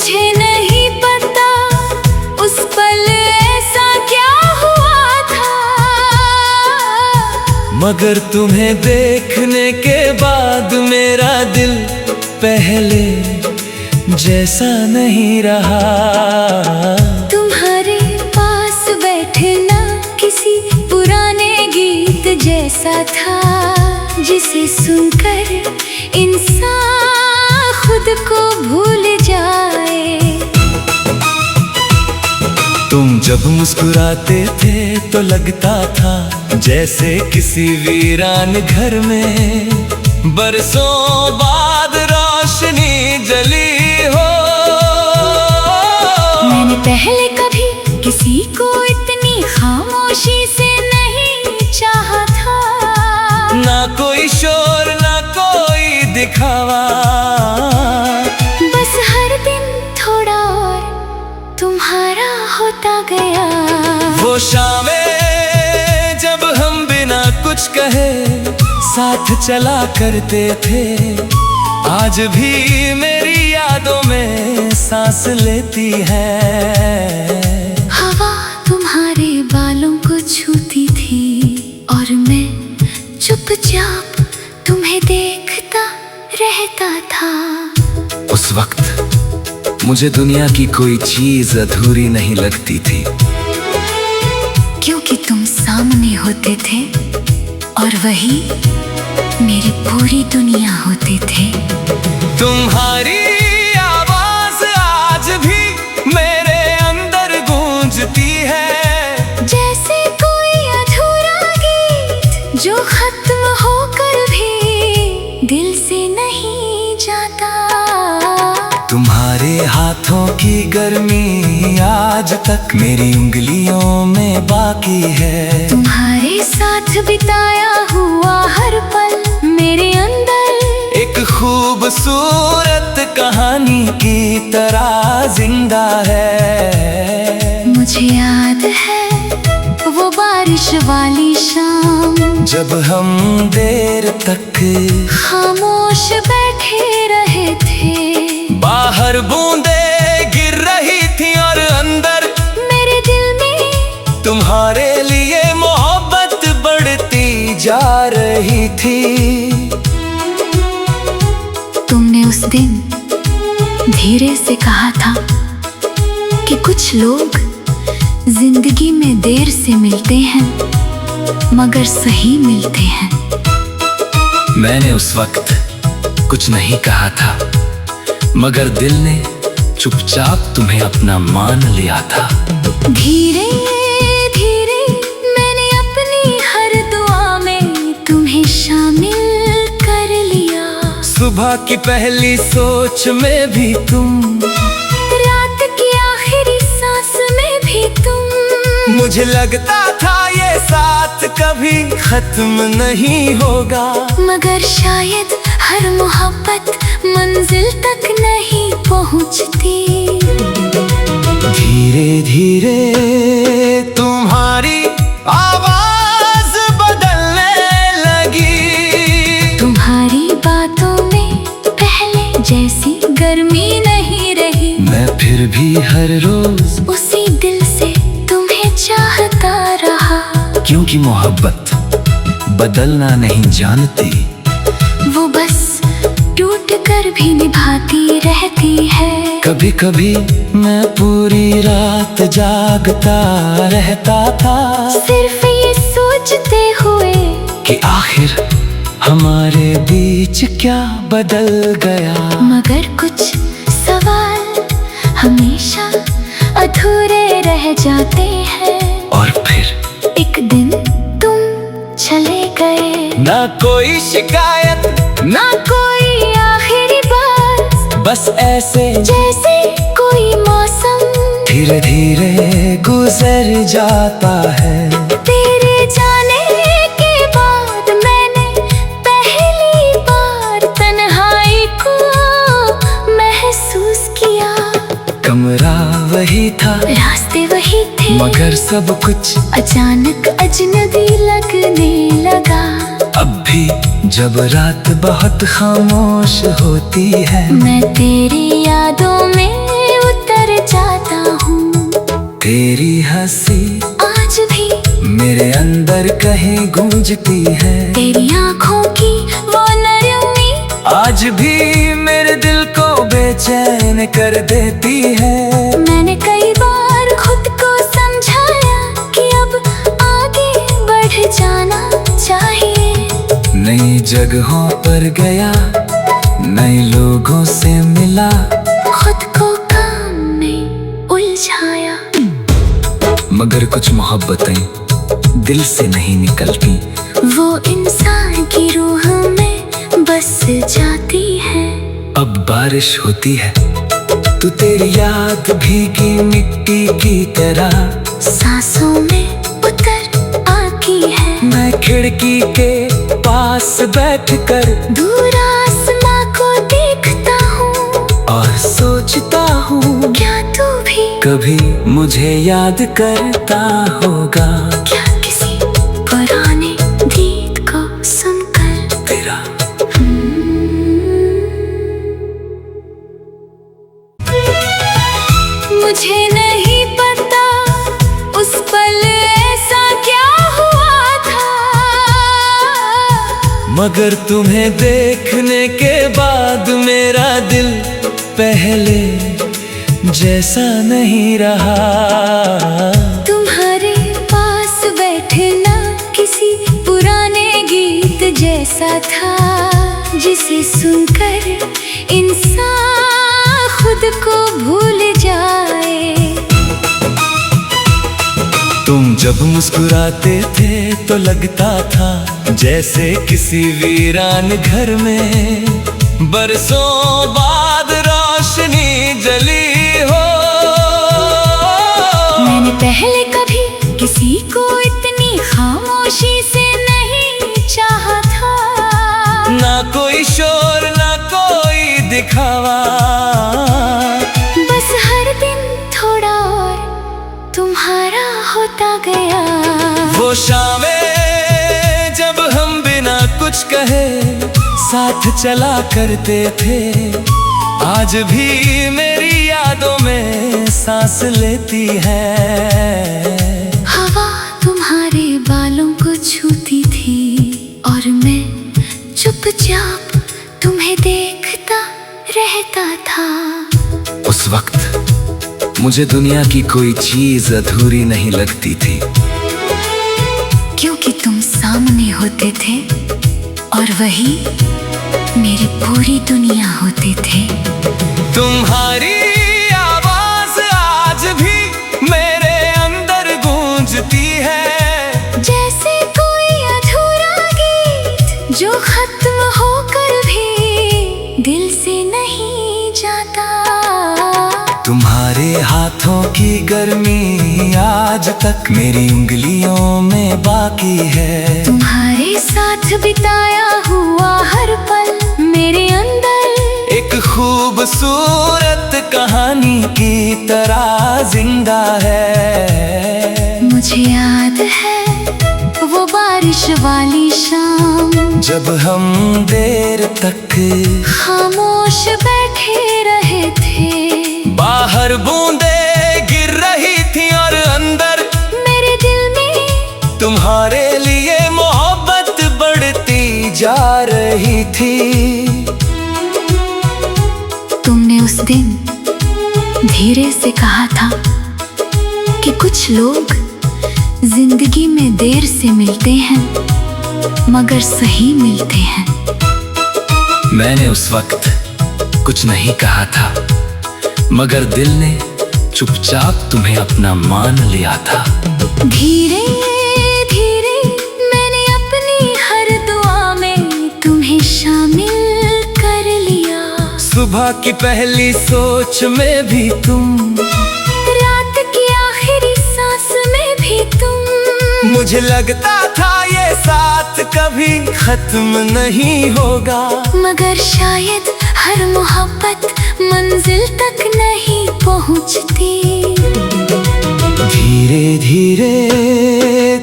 मुझे नहीं पता उस पल ऐसा क्या हुआ था, मगर तुम्हें देखने के बाद मेरा दिल पहले जैसा नहीं रहा। तुम्हारे पास बैठना किसी पुराने गीत जैसा था, जिसे सुनकर इंसान खुद को भूल जाए। तुम जब मुस्कुराते थे तो लगता था जैसे किसी वीरान घर में बरसों बाद रोशनी जली हो। मैंने पहले कभी किसी को इतनी खामोशी से नहीं चाहा था, ना कोई शोर ना कोई दिखावा, बस हर दिन थोड़ा और तुम्हारा होता गया। वो शामें जब हम बिना कुछ कहे साथ चला करते थे, आज भी मेरी यादों में सांस लेती है। हवा तुम्हारे बालों को छूती थी और मैं चुपचाप तुम्हें देखता रहता था। उस वक्त मुझे दुनिया की कोई चीज अधूरी नहीं लगती थी, क्योंकि तुम सामने होते थे और वही मेरी पूरी दुनिया होते थे। तुम्हारी आवाज आज भी मेरे अंदर गूंजती है, जैसे कोई अधूरा गीत जो खत्म होकर भी दिल से नहीं जाता। तुम्हारे हाथों की गर्मी आज तक मेरी उंगलियों में बाकी है। तुम्हारे साथ बिताया हुआ हर पल मेरे अंदर एक खूबसूरत कहानी की तरह जिंदा है। मुझे याद है वो बारिश वाली शाम, जब हम देर तक खामोश बैठे रहे थे। बाहर बूंदे गिर रही थी और अंदर मेरे दिल में तुम्हारे लिए मोहब्बत बढ़ती जा रही थी। तुमने उस दिन धीरे से कहा था कि कुछ लोग जिंदगी में देर से मिलते हैं मगर सही मिलते हैं। मैंने उस वक्त कुछ नहीं कहा था, मगर दिल ने चुपचाप तुम्हें अपना मान लिया था। धीरे धीरे मैंने अपनी हर दुआ में तुम्हें शामिल कर लिया। सुबह की पहली सोच में भी तुम, रात की आखिरी सांस में भी तुम। मुझे लगता था ये साथ कभी खत्म नहीं होगा, मगर शायद हर मोहब्बत मंजिल तक नहीं पहुंचती। धीरे धीरे तुम्हारी आवाज बदलने लगी। तुम्हारी बातों में पहले जैसी गर्मी नहीं रही, मैं फिर भी हर रोज उसी दिल से तुम्हें चाहता रहा। क्योंकि मोहब्बत बदलना नहीं जानती, वो बस टूट कर भी निभाती रहती है। कभी कभी मैं पूरी रात जागता रहता था, सिर्फ ये सोचते हुए कि आखिर हमारे बीच क्या बदल गया। मगर कुछ सवाल हमेशा अधूरे रह जाते हैं। और फिर एक दिन तुम चले गए, ना कोई शिकायत ना कोई आखिरी बात, बस ऐसे जैसे कोई मौसम धीरे धीरे गुजर जाता है। तेरे जाने के बाद मैंने पहली बार तन्हाई को महसूस किया। कमरा वही था, रास्ते वही थे, मगर सब कुछ अचानक अजनबी लगने लगा। अब भी जब रात बहुत खामोश होती है, मैं तेरी यादों में हर कहीं गूंजती है। तेरी आँखों की वो नरमी आज भी मेरे दिल को बेचैन कर देती है। मैंने कई बार खुद को समझाया कि अब आगे बढ़ जाना चाहिए। नई जगहों पर गया, नए लोगों से मिला, खुद को काम में उलझाया। मगर कुछ मोहब्बतें दिल से नहीं निकलती। वो इंसान की रूह में बस जाती है। अब बारिश होती है तो तेरी याद भीगी मिट्टी की तरह सांसों में उतर आती है। मैं खिड़की के पास बैठकर दूर आसमां को देखता हूँ और सोचता हूँ, क्या तू भी कभी मुझे याद करता होगा। क्या किसी पुराने गीत को सुनकर तेरा मुझे नहीं पता उस पल ऐसा क्या हुआ था, मगर तुम्हें देखने के बाद मेरा दिल पहले जैसा नहीं रहा। तुम्हारे पास बैठना किसी पुराने गीत जैसा था, जिसे सुनकर इंसान खुद को भूल जाए। तुम जब मुस्कुराते थे तो लगता था जैसे किसी वीरान घर में बरसों बाद रोशनी जली हो। मैंने पहले कभी किसी को इतनी खामोशी से नहीं चाहा था। ना कोई शोर ना कोई दिखावा, बस हर दिन थोड़ा और तुम्हारा होता गया। वो शामें जब हम बिना कुछ कहे साथ चला करते थे, आज भी मेरी यादों में सांस लेती है। हवा तुम्हारे बालों को छूती थी और मैं चुपचाप तुम्हें देखता रहता था। उस वक्त मुझे दुनिया की कोई चीज अधूरी नहीं लगती थी, क्योंकि तुम सामने होते थे और वही मेरी पूरी दुनिया होते थे। तुम्हारी आवाज आज भी मेरे अंदर गूंजती है, जैसे कोई अधूरा गीत जो खत्म होकर भी दिल से नहीं जाता। तुम्हारे हाथों की गर्मी आज तक मेरी उंगलियों में बाकी है। तुम्हारे साथ बिताया हुआ हर पल मेरे अंदर एक खूबसूरत कहानी की तरह जिंदा है। मुझे याद है वो बारिश वाली शाम, जब हम देर तक खामोश बैठे रहे थे। बाहर बूंदें गिर रही थी और अंदर मेरे दिल में तुम्हारे लिए मोहब्बत बढ़ती जा रही थी। तुमने उस दिन धीरे से कहा था कि कुछ लोग जिंदगी में देर से मिलते हैं मगर सही मिलते हैं। मैंने उस वक्त कुछ नहीं कहा था, मगर दिल ने चुपचाप तुम्हें अपना मान लिया था। धीरे धीरे मैंने अपनी हर दुआ में तुम्हें शामिल कर लिया। सुबह की पहली सोच में भी तुम, रात की आखिरी सांस में भी तुम। मुझे लगता था ये साथ कभी खत्म नहीं होगा, मगर शायद हर मोहब्बत मंजिल तक नहीं पहुंचती। धीरे धीरे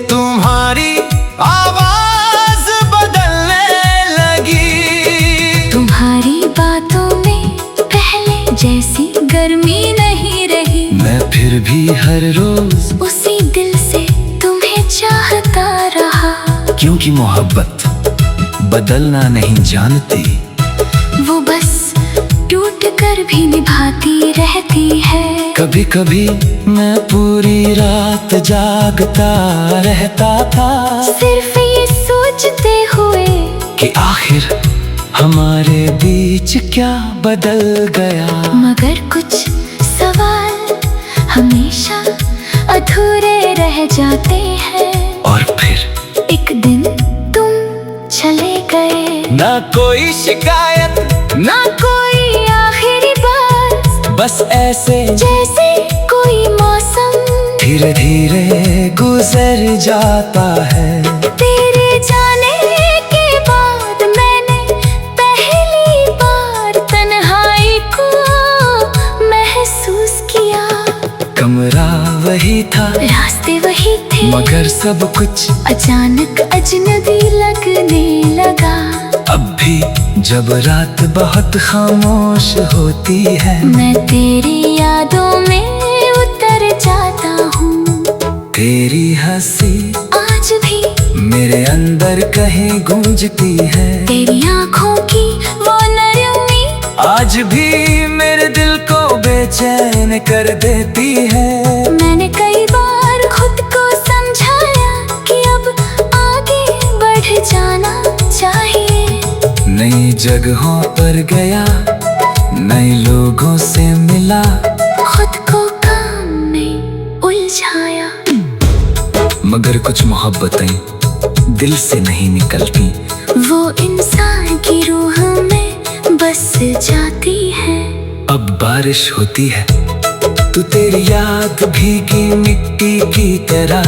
तुम्हारी आवाज बदलने लगी। तुम्हारी बातों में पहले जैसी गर्मी नहीं रही। मैं फिर भी हर रोज उसी दिल से तुम्हें चाहता रहा। की मोहब्बत बदलना नहीं जानती, वो बस टूट कर भी निभाती रहती है। कभी कभी मैं पूरी रात जागता रहता था, सिर्फ ये सोचते हुए कि आखिर हमारे बीच क्या बदल गया। मगर कुछ सवाल हमेशा अधूरे रह जाते हैं। और फिर एक दिन तुम चले गए, ना कोई शिकायत ना कोई आखिरी बात, बस ऐसे जैसे कोई मौसम धीरे धीरे गुजर जाता है। तेरे जाने के बाद मैंने पहली बार तन्हाई को महसूस किया। कमरा वही था, रास्ते वही थे, मगर सब कुछ अचानक अजनबी लगने लगा। अब भी जब रात बहुत खामोश होती है, मैं तेरी यादों में उतर जाता हूँ। तेरी हंसी आज भी मेरे अंदर कहीं गूंजती है। तेरी आँखों की वो नरमी आज भी मेरे दिल को बेचैन कर देती है। मैंने कई बार खुद को समझाया कि अब आगे बढ़ जाना चाहिए। नई जगहों पर गया, नए लोगों से मिला, खुद को काम में उलझाया। मगर कुछ मोहब्बतें दिल से नहीं निकलती, वो इंसान की रूह में बस जाती है। अब बारिश होती है तो तेरी याद भीगी मिट्टी की तरह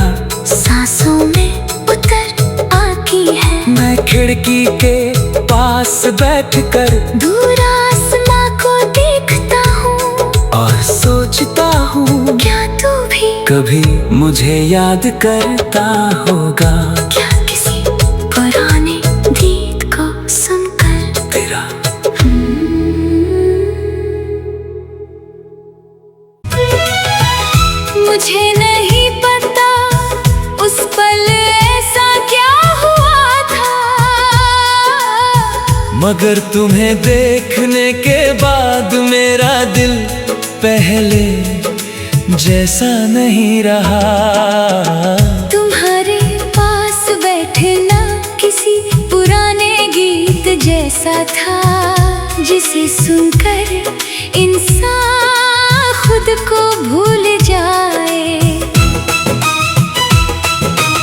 सांसों में उतर आती है। मैं खिड़की के पास बैठकर दूर आसमां को देखता हूँ और सोचता हूँ, क्या तू भी कभी मुझे याद करता होगा। क्या किसी पुराने गीत को सुनकर तेरा मुझे नहीं पता उस पल ऐसा क्या हुआ था, मगर तुम्हें देखने के बाद मेरा दिल पहले जैसा नहीं रहा। तुम्हारे पास बैठना किसी पुराने गीत जैसा था, जिसे सुनकर इंसान खुद को भूल जाए।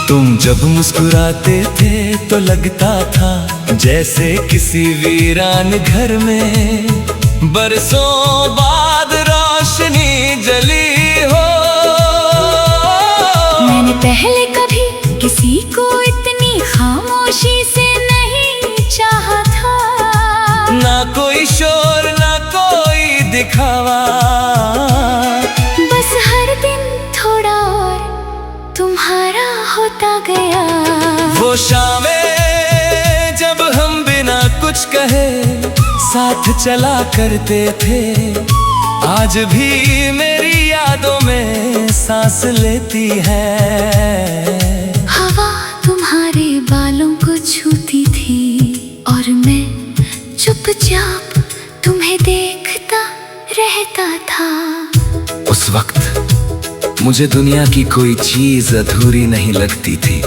तुम जब मुस्कुराते थे तो लगता था जैसे किसी वीरान घर में बरसों बाद रोशनी जली हो। मैंने पहले कभी किसी को इतनी खामोशी से नहीं चाहा था। ना कोई शोर ना कोई दिखावा, बस हर दिन थोड़ा और तुम्हारा होता गया। वो शामें जब हम बिना कुछ कहे साथ चला करते थे, आज भी मेरी यादों में सांस लेती है। हवा तुम्हारे बालों को छूती थी और मैं चुपचाप तुम्हें देखता रहता था। उस वक्त मुझे दुनिया की कोई चीज अधूरी नहीं लगती थी,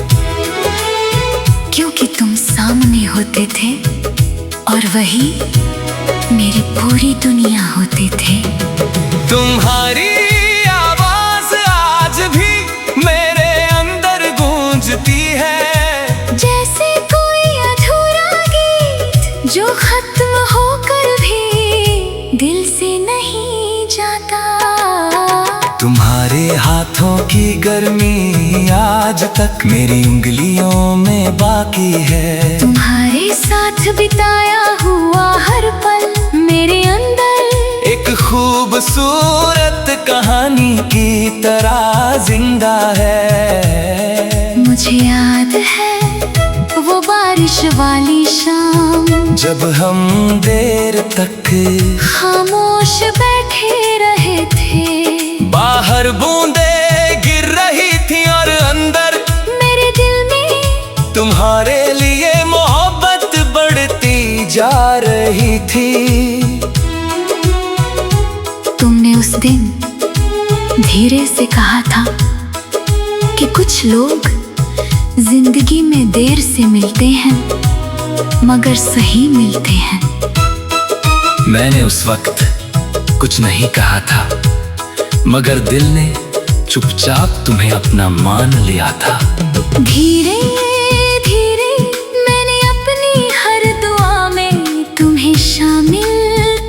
क्योंकि तुम सामने होते थे और वही मेरी पूरी दुनिया होते थे। तुम्हारी आवाज आज भी मेरे अंदर गूंजती है, जैसे कोई अधूरा गीत जो खत्म होकर भी दिल से नहीं जाता। तुम्हारे हाथों की गर्मी आज तक मेरी उंगलियों में बाकी है। तुम्हारे साथ बिताया हुआ हर पल मेरे अंदर एक खूबसूरत कहानी की तरह जिंदा है। मुझे याद है वो बारिश वाली शाम, जब हम देर तक खामोश बैठे रहे थे। बाहर बूंदे गिर रही थी और अंदर मेरे दिल में तुम्हारे उस दिन धीरे से कहा था कि कुछ लोग जिंदगी में देर से मिलते हैं मगर सही मिलते हैं। मैंने उस वक्त कुछ नहीं कहा था, मगर दिल ने चुपचाप तुम्हें अपना मान लिया था। धीरे धीरे मैंने अपनी हर दुआ में तुम्हें शामिल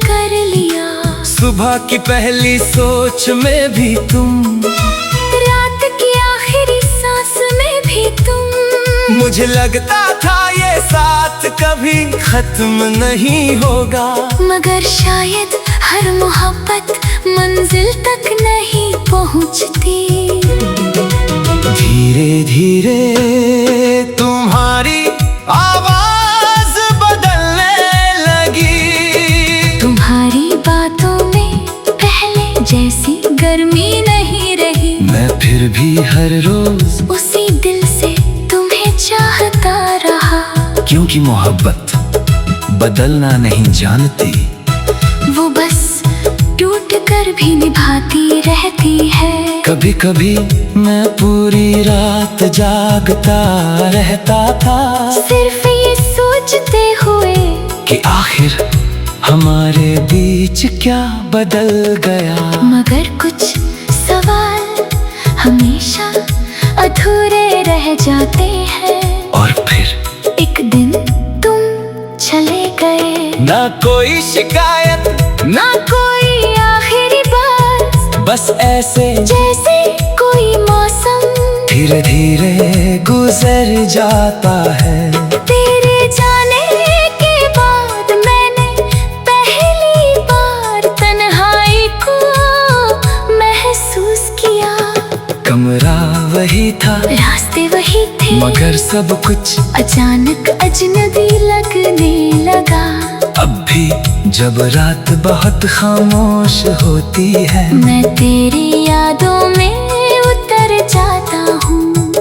कर लिया। सुबह की पहली सोच में भी तुम, रात की आखिरी सांस में भी तुम। मुझे लगता था ये साथ कभी खत्म नहीं होगा, मगर शायद हर मोहब्बत मंजिल तक नहीं पहुंचती। धीरे धीरे तुम्हारी आवाज बदलने लगी। तुम्हारी बातों में पहले जैसी गर्मी नहीं रही। मैं फिर भी हर रोज उसी दिल से तुम्हें चाहता रहा। क्योंकि मोहब्बत बदलना नहीं जानती, वो बस टूट कर भी निभाती रहती है। कभी कभी मैं पूरी रात जागता रहता था, सिर्फ ये सोचते हुए कि आखिर हमारे बीच क्या बदल गया। मगर कुछ सवाल हमेशा अधूरे रह जाते हैं। और फिर एक दिन तुम चले गए, ना कोई शिकायत ना कोई आखिरी बात, बस ऐसे जैसे कोई मौसम धीरे धीरे गुजर जाता है। तेरे जाने के बाद मैंने पहली बार तन्हाई को महसूस किया। कमरा वही था, रास्ते वही थे, मगर सब कुछ अचानक अजनबी लगने लगा। अब भी जब रात बहुत खामोश होती है, मैं तेरी यादों में उतर जाता हूँ।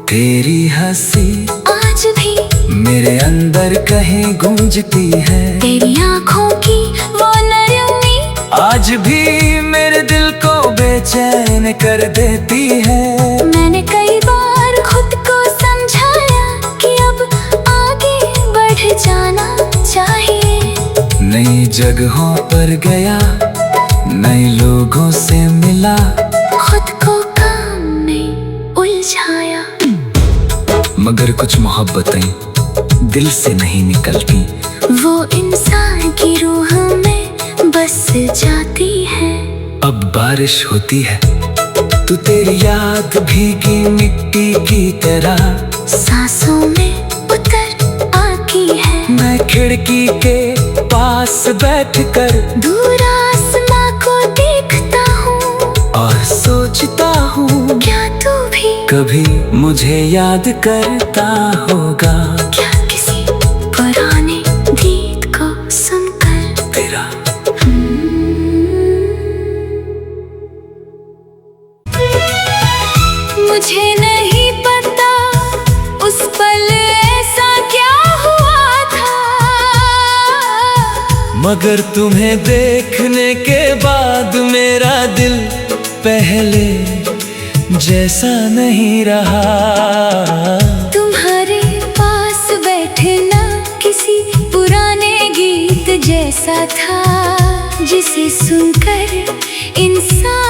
तेरी हंसी आज भी मेरे अंदर कहीं गूंजती है। तेरी आँखों की वो नरमी आज भी मेरे दिल को बेचैन कर देती है। मैंने कई बार खुद को समझाया कि अब आगे बढ़ जाना चाहिए। नई जगहों पर गया, नए लोगों से मिला, खुद को काम में उलझाया। मगर कुछ मोहब्बतें दिल से नहीं निकलती, वो इंसान की रूह में बस जाती है। अब बारिश होती है तो तेरी याद भीगी मिट्टी की तरह सांसों में उतर आती है। मैं खिड़की के पास बैठकर दूर आसमां को देखता हूँ और सोचता हूँ, क्या तू भी कभी मुझे याद करता होगा। क्या किसी पुराने गीत को सुनकर तेरा मुझे नहीं पता उस पल ऐसा क्या हुआ था, मगर तुम्हें देखने के बाद मेरा दिल पहले जैसा नहीं रहा। तुम्हारे पास बैठना किसी पुराने गीत जैसा था, जिसे सुनकर इंसान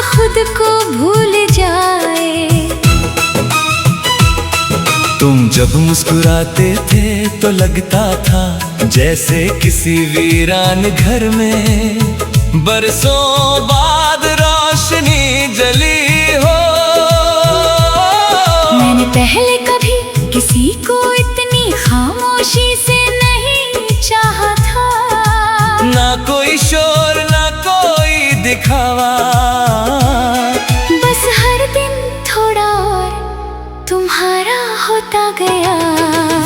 खुद को भूल जाए। तुम जब मुस्कुराते थे तो लगता था जैसे किसी वीरान घर में बरसों बाद रोशनी जली हो। मैंने पहले कभी किसी को इतनी खामोशी से नहीं चाहा था। ना कोई शोर ना कोई दिखावा, बस हर दिन थोड़ा और तुम्हारा होता गया।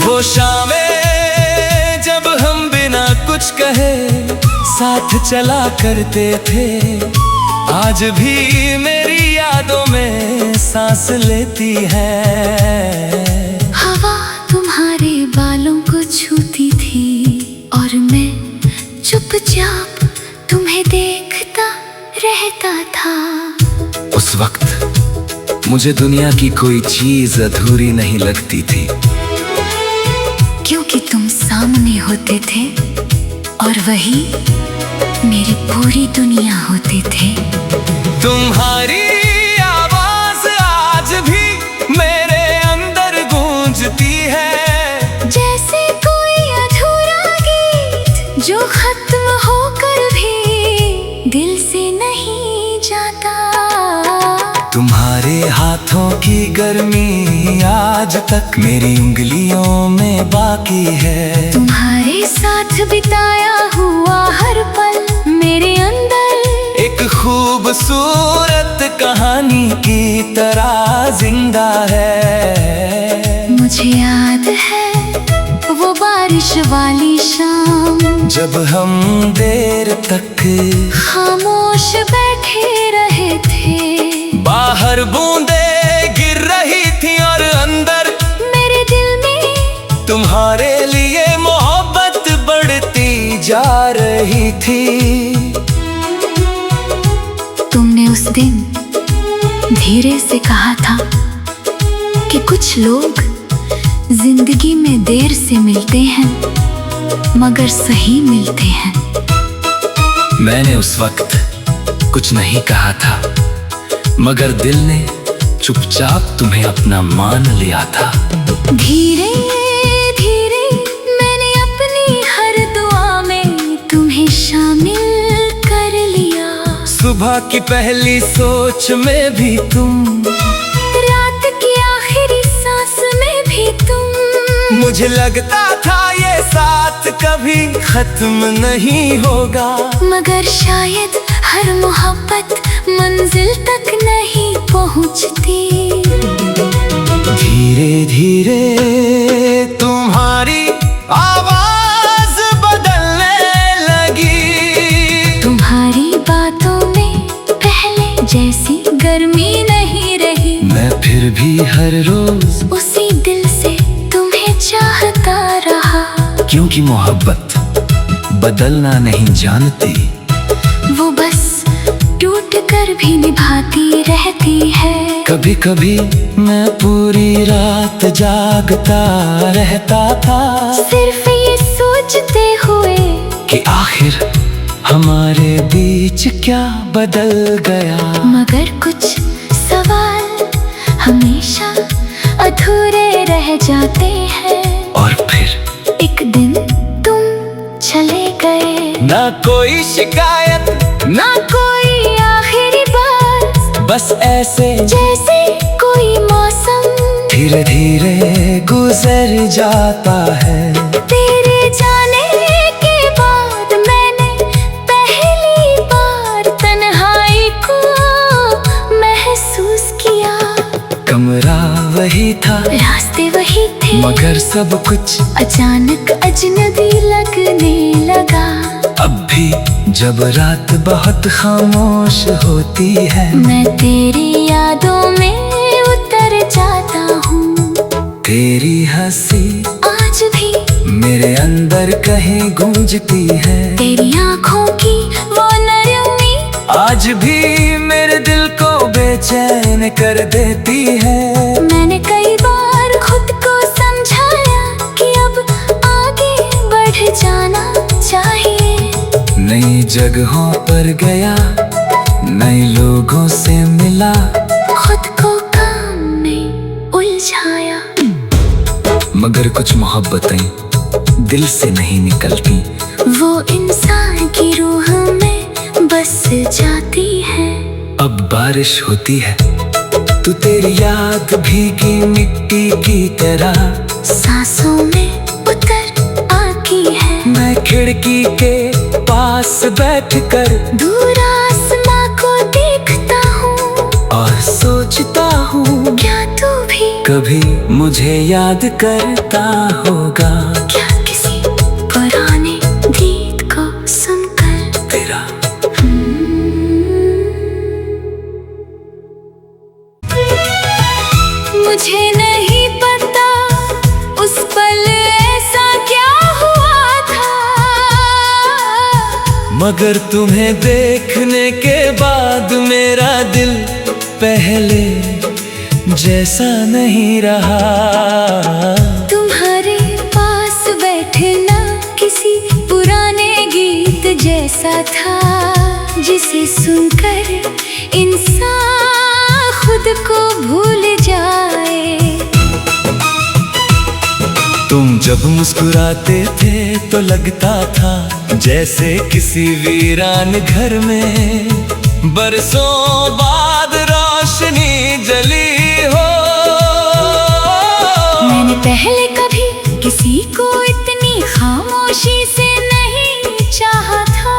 वो शामें जब हम बिना कुछ कहे साथ चला करते थे, आज भी मेरी यादों में सांस लेती है। हवा तुम्हारे बालों को छूती थी और मैं चुपचाप तुम्हें देखता रहता था। उस वक्त मुझे दुनिया की कोई चीज अधूरी नहीं लगती थी, क्योंकि तुम सामने होते थे और वही मेरी पूरी दुनिया होते थे। तुम्हारी आवाज आज भी मेरे अंदर गूंजती है, जैसे कोई अधूरा गीत जो खत्म होकर भी दिल से नहीं जाता। तुम्हारे हाथों की गर्मी आज तक मेरी उंगलियों में बाकी है। तुम्हारे साथ बिताया हुआ हर पल मेरे अंदर एक खूबसूरत कहानी की तरह जिंदा है। मुझे याद है वो बारिश वाली शाम, जब हम देर तक खामोश बैठे रहे थे। बाहर बूंदें गिर रही थी और अंदर मेरे दिल में तुम्हारे लिए मोहब्बत बढ़ती जा रही थी। तुमने उस दिन धीरे से कहा था कि कुछ लोग जिंदगी में देर से मिलते हैं मगर सही मिलते हैं। मैंने उस वक्त कुछ नहीं कहा था, मगर दिल ने चुपचाप तुम्हें अपना मान लिया था। धीरे धीरे मैंने अपनी हर दुआ में तुम्हें शामिल कर लिया। सुबह की पहली सोच में भी तुम, रात की आखिरी सांस में भी तुम। मुझे लगता था ये साथ कभी खत्म नहीं होगा, मगर शायद हर मोहब्बत मंजिल तक नहीं पहुंचती। धीरे धीरे तुम्हारी आवाज बदलने लगी। तुम्हारी बातों में पहले जैसी गर्मी नहीं रही। मैं फिर भी हर रोज उसी दिल से तुम्हें चाहता रहा, क्योंकि मोहब्बत बदलना नहीं जानती, वो बस टूट कर भी निभाती रहती है। कभी कभी मैं पूरी रात जागता रहता था, सिर्फ ये सोचते हुए कि आखिर हमारे बीच क्या बदल गया। मगर कुछ सवाल हमेशा अधूरे रह जाते हैं। और फिर एक दिन तुम चले गए, ना कोई शिकायत ना कोई आखिरी बात, बस ऐसे जैसे कोई मौसम धीरे धीरे गुजर जाता है। तेरे जाने के बाद मैंने पहली बार तन्हाई को महसूस किया। कमरा वही था, रास्ते वही थे, मगर सब कुछ अचानक अजनबी लगने लगा। अब भी जब रात बहुत खामोश होती है, मैं तेरी यादों में उतर जाता हूँ। तेरी हंसी आज भी मेरे अंदर कहीं गूंजती है। तेरी आँखों की वो नरमी आज भी मेरे दिल को बेचैन कर देती है। मैंने कई बार खुद को समझाया कि अब आगे बढ़ जाना चाहिए। नई जगहों पर गया, नए लोगों से मिला, खुद को काम में उलझाया। मगर कुछ मोहब्बतें दिल से नहीं निकलती, वो इंसान की रूह में बस जाती है। अब बारिश होती है तो तेरी याद भीगी मिट्टी की तरह सांसों में उतर आती है। मैं खिड़की के पास बैठकर दूर आसमां को देखता हूँ और सोचता हूँ, क्या तू भी कभी मुझे याद करता होगा। क्या किसी पुराने गीत को सुनकर तेरा मुझे नहीं पता उस पल ऐसा क्या हुआ था। मगर तुम्हें देखने के बाद मेरा दिल पहले जैसा नहीं रहा। तुम्हारे पास बैठना किसी पुराने गीत जैसा था, जिसे सुनकर इंसान खुद को भूल जाए। तुम जब मुस्कुराते थे तो लगता था जैसे किसी वीरान घर में बरसों बाद रोशनी जली हो। मैंने पहले कभी किसी को इतनी खामोशी से नहीं चाहा था।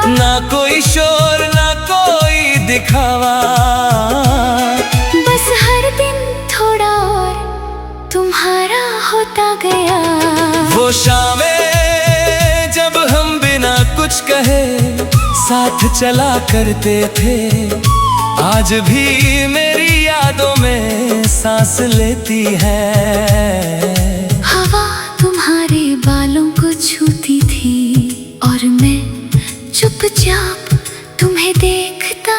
ना कोई शोर ना कोई दिखावा, बस हर दिन थोड़ा और तुम्हारा होता गया। वो शामें जब हम बिना कुछ कहे साथ चला करते थे, आज भी मेरी यादों में सांस लेती है। हवा तुम्हारे बालों को छूती थी और मैं चुपचाप तुम्हें देखता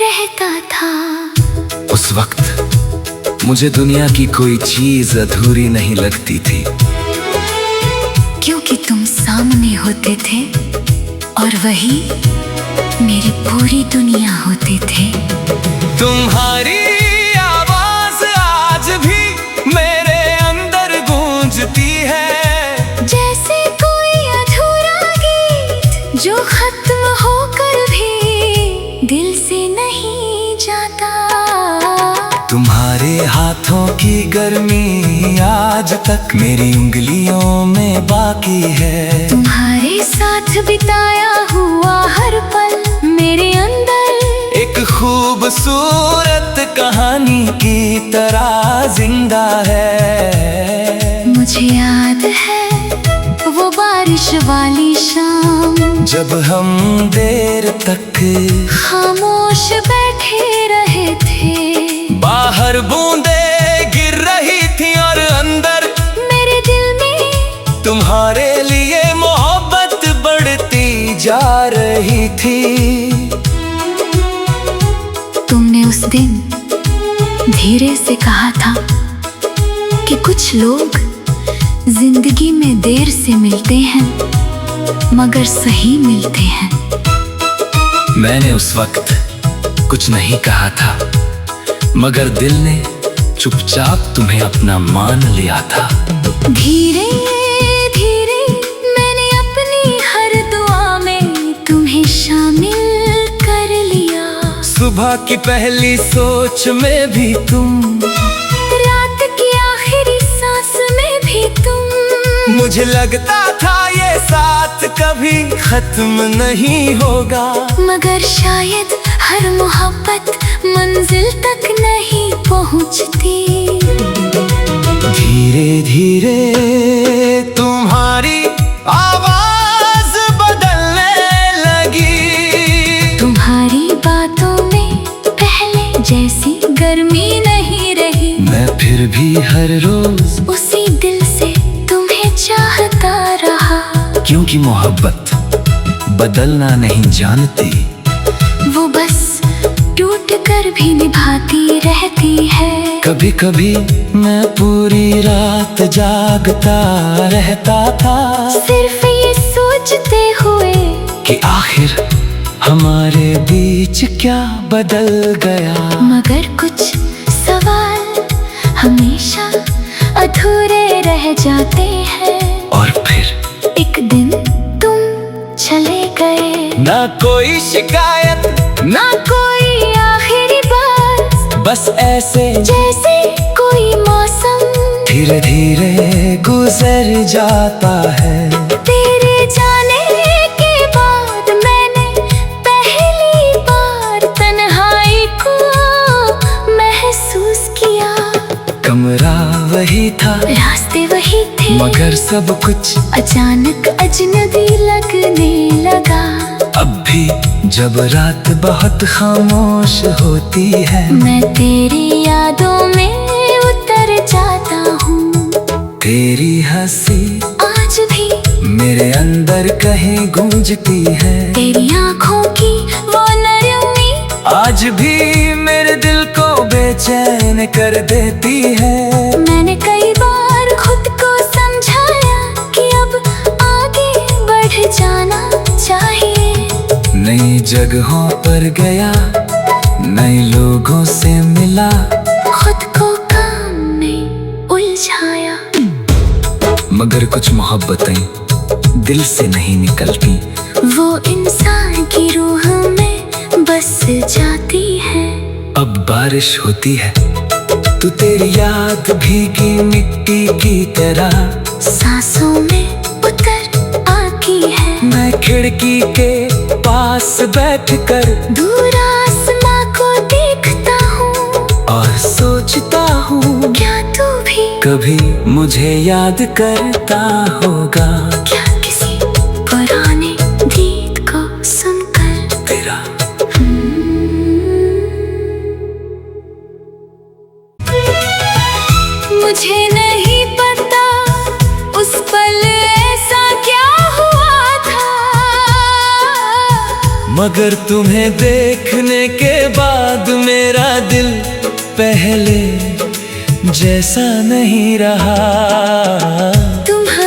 रहता था। उस वक्त मुझे दुनिया की कोई चीज अधूरी नहीं लगती थी, क्योंकि तुम सामने होते थे और वही मेरी पूरी दुनिया होते थे। तुम्हारी आवाज आज भी मेरे अंदर गूंजती है, जैसे कोई अधूरा गीत जो खत्म होकर भी दिल से नहीं जाता। तुम्हारे हाथों की गर्मी आज तक मेरी उंगलियों में बाकी है। तुम्हारे साथ बिताया हुआ हर पल मेरे अंदर एक खूबसूरत कहानी की तरह जिंदा है। मुझे याद है वो बारिश वाली शाम, जब हम देर तक खामोश बैठे रहे थे। बाहर बूंदे गिर रही थी और अंदर मेरे दिल में तुम्हारे लिए मोहब्बत बढ़ती जा रही थी। तुमने उस दिन धीरे से कहा था कि कुछ लोग जिंदगी में देर से मिलते हैं मगर सही मिलते हैं। मैंने उस वक्त कुछ नहीं कहा था, मगर दिल ने चुपचाप तुम्हें अपना मान लिया था। धीरे धीरे मैंने अपनी हर दुआ में तुम्हें शामिल कर लिया। सुबह की पहली सोच में भी तुम, रात की आखिरी सांस में भी तुम। मुझे लगता था ये साथ कभी खत्म नहीं होगा, मगर शायद हर मोहब्बत मंजिल तक नहीं पहुंचती। धीरे धीरे तुम्हारी आवाज बदलने लगी। तुम्हारी बातों में पहले जैसी गर्मी नहीं रही। मैं फिर भी हर रोज उसी दिल से तुम्हें चाहता रहा, क्योंकि मोहब्बत बदलना नहीं जानती, वो बस टूट कर भी निभाती रहती है। कभी कभी मैं पूरी रात जागता रहता था, सिर्फ ये सोचते हुए कि आखिर हमारे बीच क्या बदल गया। मगर कुछ सवाल हमेशा अधूरे रह जाते हैं। और फिर एक दिन तुम चले गए, ना कोई शिकायत ना कोई आखिरी बात, बस ऐसे जैसे कोई मौसम धीरे धीरे गुजर जाता है। तेरे जाने के बाद मैंने पहली बार तन्हाई को महसूस किया। कमरा वही था, रास्ते वही थे, मगर सब कुछ अचानक अजनबी लगने लगा। अब भी जब रात बहुत खामोश होती है, मैं तेरी यादों में उतर जाता हूँ। तेरी हंसी आज भी मेरे अंदर कहीं गूंजती है। तेरी आंखों की वो नरमी आज भी मेरे दिल को बेचैन कर देती है। मैंने कई बार खुद को समझाया कि अब आगे बढ़ जाना चाहिए। नई जगहों पर गया, नए लोगों से मिला, खुद को काम में उलझाया। मगर कुछ मोहब्बतें दिल से नहीं निकलती। वो इंसान की रूह में बस जाती है। अब बारिश होती है तो तेरी याद भीगी मिट्टी की तरह सांसों में उतर आती है। मैं खिड़की के पास बैठकर दूर आसमां को देखता हूँ और सोचता हूँ, क्या तू भी कभी मुझे याद करता होगा। क्या किसी पुराने गीत को सुनकर तेरा मुझे नहीं पता उस पल ऐसा क्या हुआ था, मगर तुम्हें देखने के बाद मेरा दिल पहले जैसा नहीं रहा। तुम्हारी